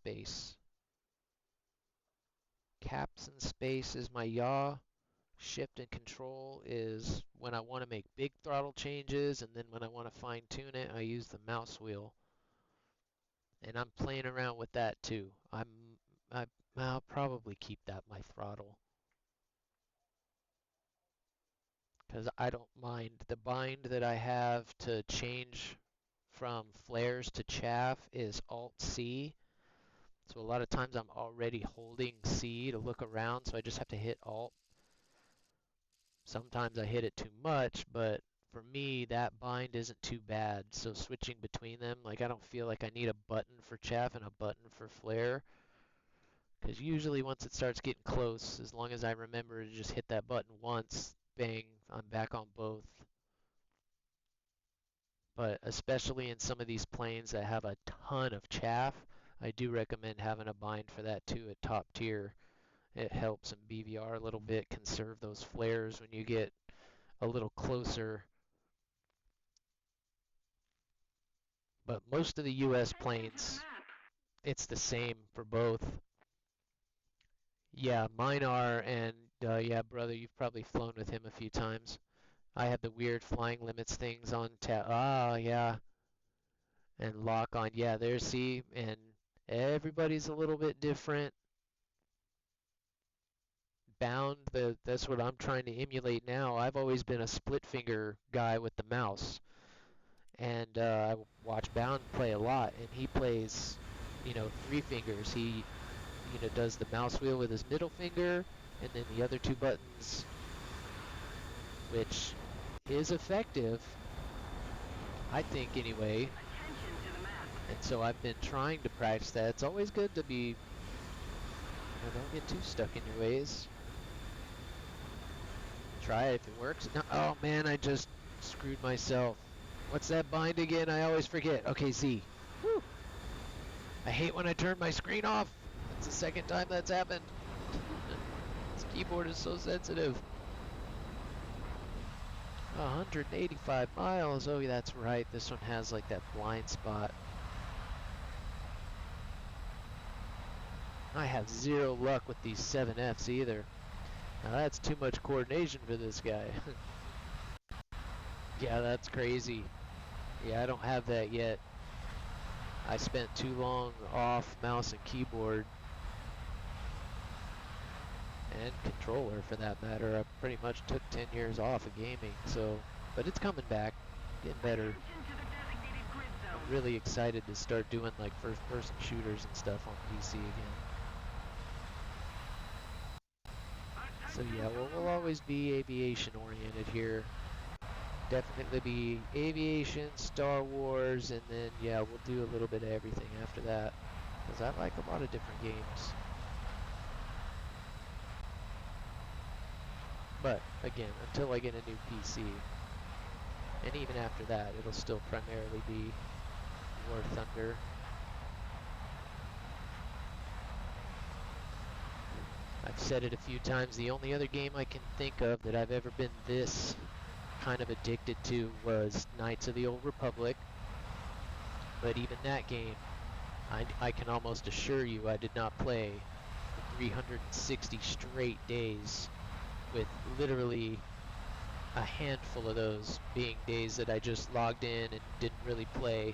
space. Caps and space is my yaw. Shift and control is when I want to make big throttle changes, and then when I want to fine tune it, I use the mouse wheel. And I'm playing around with that too. I'll probably keep that my throttle, because I don't mind. The bind that I have to change from flares to chaff is Alt-C. So a lot of times I'm already holding C to look around, so I just have to hit Alt. Sometimes I hit it too much, but for me, that bind isn't too bad. So switching between them, like I don't feel like I need a button for chaff and a button for flare. Because usually once it starts getting close, as long as I remember to just hit that button once, bang, I'm back on both. But especially in some of these planes that have a ton of chaff, I do recommend having a bind for that too at top tier. It helps in BVR a little bit, conserve those flares when you get a little closer. But most of the US planes, it's the same for both. Yeah, mine are, and yeah, brother, you've probably flown with him a few times. I have the weird flying limits things on tap. Ah, yeah. And lock on. Yeah, there's, see, and everybody's a little bit different. Bound, that's what I'm trying to emulate now. I've always been a split finger guy with the mouse. And I watch Bound play a lot, and he plays, three fingers. He, does the mouse wheel with his middle finger, and then the other two buttons, which is effective, I think anyway. And so I've been trying to practice that. It's always good to be, don't get too stuck in your ways. Try it if it works. No, oh man, I just screwed myself. What's that bind again? I always forget. Okay, Z. Whew. I hate when I turn my screen off. That's the second time that's happened. This keyboard is so sensitive. 185 miles. Oh, that's right. This one has like that blind spot. I have zero luck with these 7Fs either. Now that's too much coordination for this guy. Yeah, that's crazy. Yeah, I don't have that yet. I spent too long off mouse and keyboard. And controller for that matter. I pretty much took 10 years off of gaming, so, but it's coming back, getting better. I'm really excited to start doing like first-person shooters and stuff on PC again. So yeah, we'll always be aviation oriented here. Definitely be aviation, Star Wars, and then yeah, we'll do a little bit of everything after that, because I like a lot of different games. But again, until I get a new PC, and even after that, it'll still primarily be War Thunder. I've said it a few times, the only other game I can think of that I've ever been this kind of addicted to was Knights of the Old Republic. But even that game, I can almost assure you I did not play for 360 straight days, with literally a handful of those being days that I just logged in and didn't really play.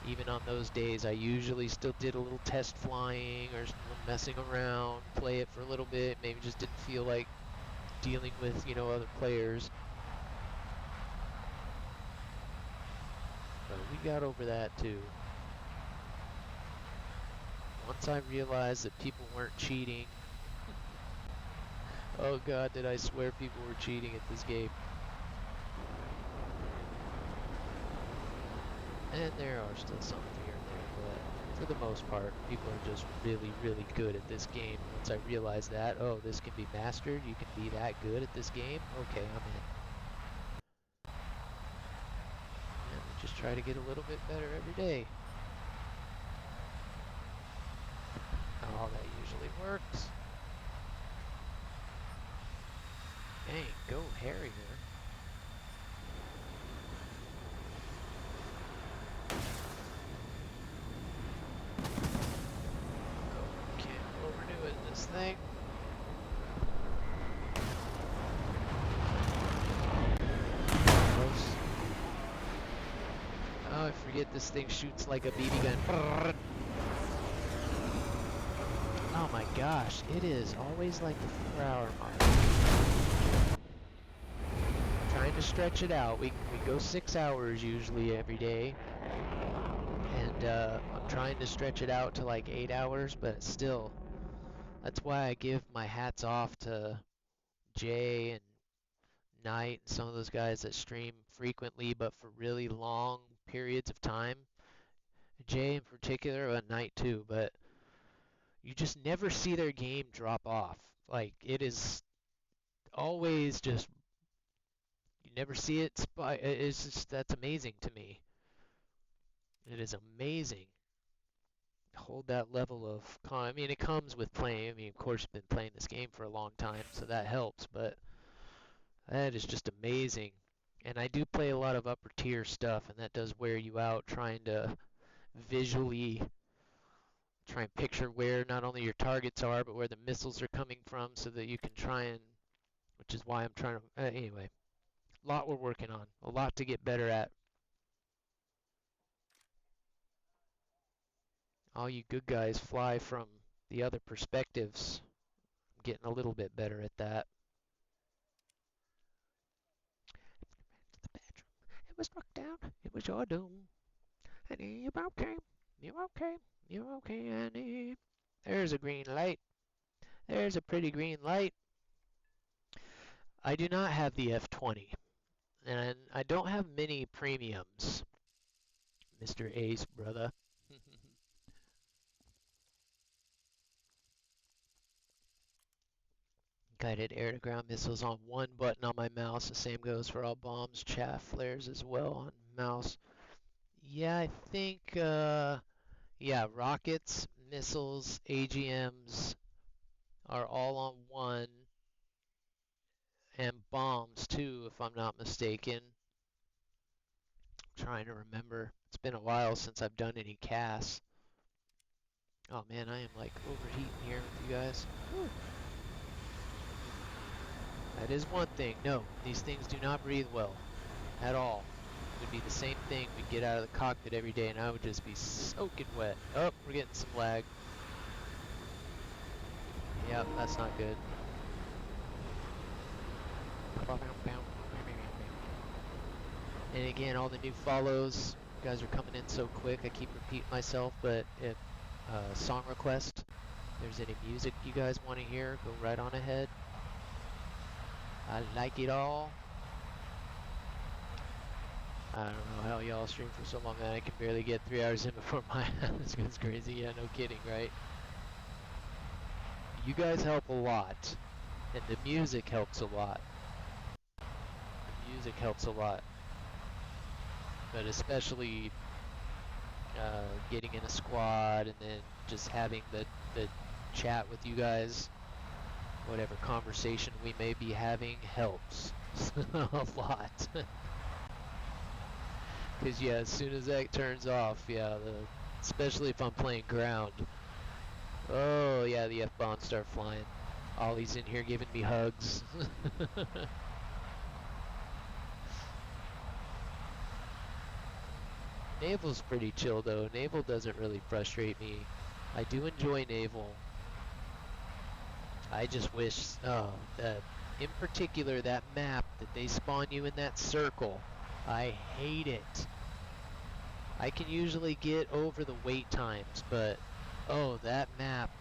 Even on those days, I usually still did a little test flying or messing around, play it for a little bit, maybe just didn't feel like dealing with, other players. But we got over that too. Once I realized that people weren't cheating. Oh god, did I swear people were cheating at this game. And there are still some here and there, but for the most part, people are just really, really good at this game. Once I realized that, oh, this can be mastered, you can be that good at this game, okay, I'm in. And we just try to get a little bit better every day. Oh, that usually works. Dang, go Harrier. this thing. Close. Oh, I forget this thing shoots like a BB gun. Oh my gosh, it is always like the 4-hour mark. Trying to stretch it out. We go 6 hours usually every day. And I'm trying to stretch it out to like 8 hours, but still, that's why I give my hats off to Jay and Knight and some of those guys that stream frequently, but for really long periods of time. Jay in particular, but Knight too, but you just never see their game drop off. Like, it is always just, you never see it, it's just, that's amazing to me. It is amazing. Hold that level of I mean, it comes with playing. I mean, of course, you've been playing this game for a long time, so that helps, but that is just amazing. And I do play a lot of upper tier stuff, and that does wear you out trying to visually try and picture where not only your targets are, but where the missiles are coming from so that you can try and, which is why I'm trying to, anyway, a lot we're working on, a lot to get better at. All you good guys fly from the other perspectives. I'm getting a little bit better at that. It was struck down. It was your doom. Annie, you're okay. You're okay. You're okay, Annie. There's a green light. There's a pretty green light. I do not have the F-20, and I don't have many premiums, Mr. Ace, brother. Guided air-to-ground missiles on one button on my mouse. The same goes for all bombs, chaff, flares as well on mouse. Yeah, I think, yeah, rockets, missiles, AGMs are all on one, and bombs too, if I'm not mistaken. I'm trying to remember. It's been a while since I've done any casts. Oh man, I am like overheating here with you guys. Whew. That is one thing. No, these things do not breathe well at all. It would be the same thing. We'd get out of the cockpit every day and I would just be soaking wet. Oh, we're getting some lag. Yep, that's not good. And again, all the new follows. You guys are coming in so quick. I keep repeating myself, but if song request, if there's any music you guys want to hear, go right on ahead. I like it all. I don't know how y'all stream for so long that I can barely get 3 hours in before my this goes crazy. Yeah, no kidding, right? You guys help a lot, and the music helps a lot. The music helps a lot, but especially getting in a squad and then just having the chat with you guys. Whatever conversation we may be having helps a lot. Because yeah, as soon as that turns off, yeah, especially if I'm playing ground. Oh yeah, the F-bombs start flying. Ollie's in here giving me hugs. Naval's pretty chill though. Naval doesn't really frustrate me. I do enjoy Naval. I just wish, in particular, that map that they spawn you in that circle. I hate it. I can usually get over the wait times, but oh, that map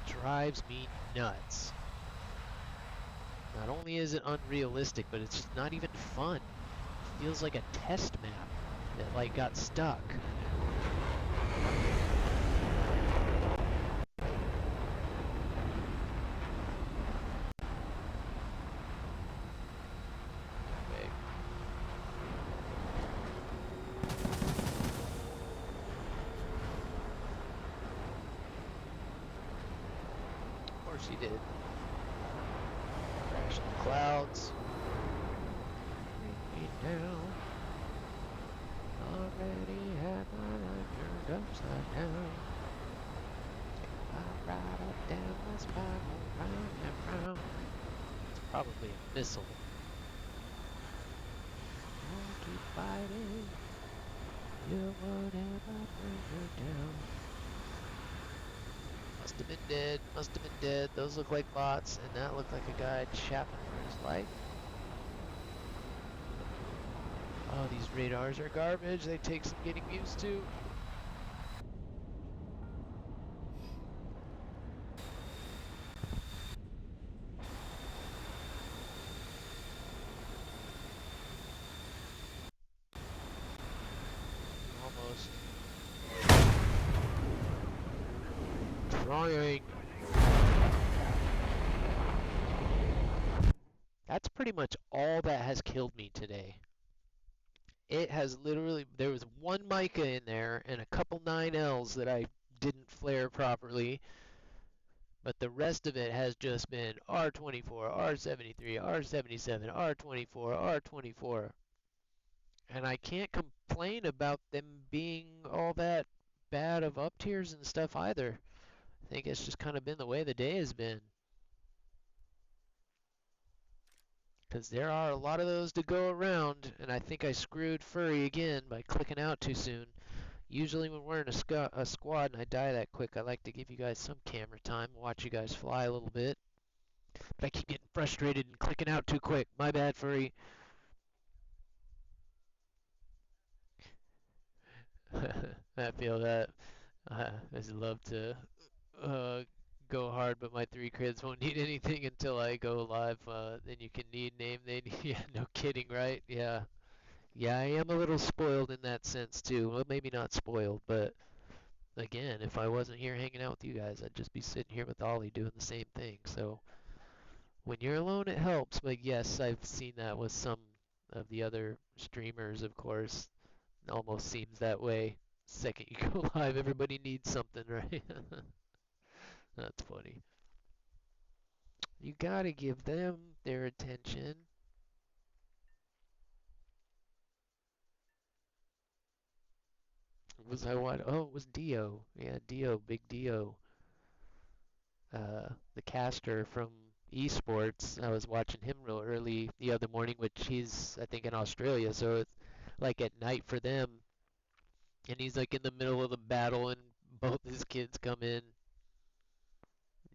drives me nuts. Not only is it unrealistic, but it's just not even fun. It feels like a test map that like got stuck. She did. Crash in the clouds. Bring me down. Already had my life turned upside down. I ride up down the spiral, round and round. It's probably a missile. I'll keep fighting. You won't ever bring her down. Must have been dead. Must have been dead. Those look like bots, and that looked like a guy chapping for his life. Oh, these radars are garbage. They take some getting used to. Almost. Trying. That's pretty much all that has killed me today. It has literally, there was one mica in there and a couple 9Ls that I didn't flare properly, but the rest of it has just been R24, R73, R77, R24, R24. And I can't complain about them being all that bad of up tiers and stuff either. I think it's just kind of been the way the day has been. Because there are a lot of those to go around, and I think I screwed Furry again by clicking out too soon. Usually when we're in a squad and I die that quick, I like to give you guys some camera time, watch you guys fly a little bit. But I keep getting frustrated and clicking out too quick. My bad, Furry. I feel that. I just love to uh, go hard, but my 3 crits won't need anything until I go live. Then you can need name, they need, yeah, no kidding, right? Yeah. Yeah, I am a little spoiled in that sense too. Well, maybe not spoiled, but again, if I wasn't here hanging out with you guys, I'd just be sitting here with Ollie doing the same thing. So when you're alone, it helps. But yes, I've seen that with some of the other streamers, of course. It almost seems that way. Second you go live, everybody needs something, right? That's funny. You gotta give them their attention. Was I what? Oh, it was Dio. Yeah, Dio, big Dio. The caster from esports. I was watching him real early the other morning, which he's, I think, in Australia, so it's like at night for them. And he's like in the middle of the battle, and both his kids come in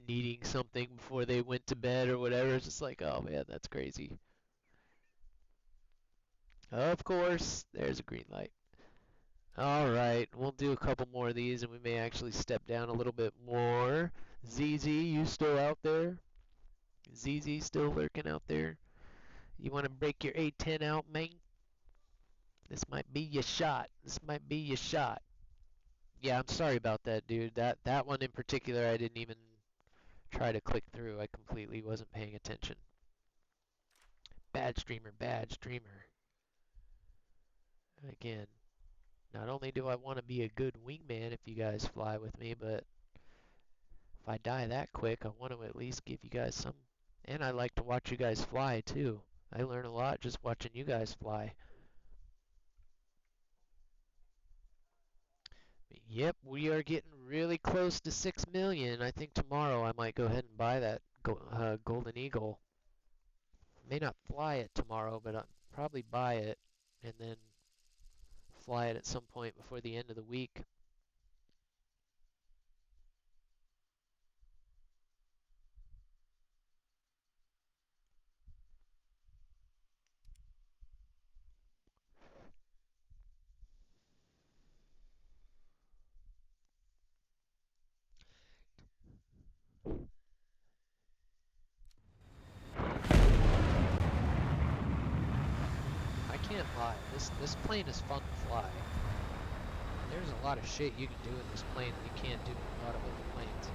needing something before they went to bed or whatever. It's just like, oh man, that's crazy. Of course, there's a green light. Alright, we'll do a couple more of these and we may actually step down a little bit more. ZZ, you still out there? ZZ still lurking out there? You want to break your A10 out, mate? This might be your shot. This might be your shot. Yeah, I'm sorry about that, dude. That one in particular, I didn't even try to click through. I completely wasn't paying attention. Bad streamer, bad streamer. Again, not only do I want to be a good wingman if you guys fly with me, but if I die that quick, I want to at least give you guys some. And I like to watch you guys fly too. I learn a lot just watching you guys fly. Yep, we are getting really close to 6 million. I think tomorrow I might go ahead and buy that Golden Eagle. May not fly it tomorrow, but I'll probably buy it and then fly it at some point before the end of the week. I can't lie, this plane is fun to fly. There's a lot of shit you can do in this plane that you can't do in a lot of other planes.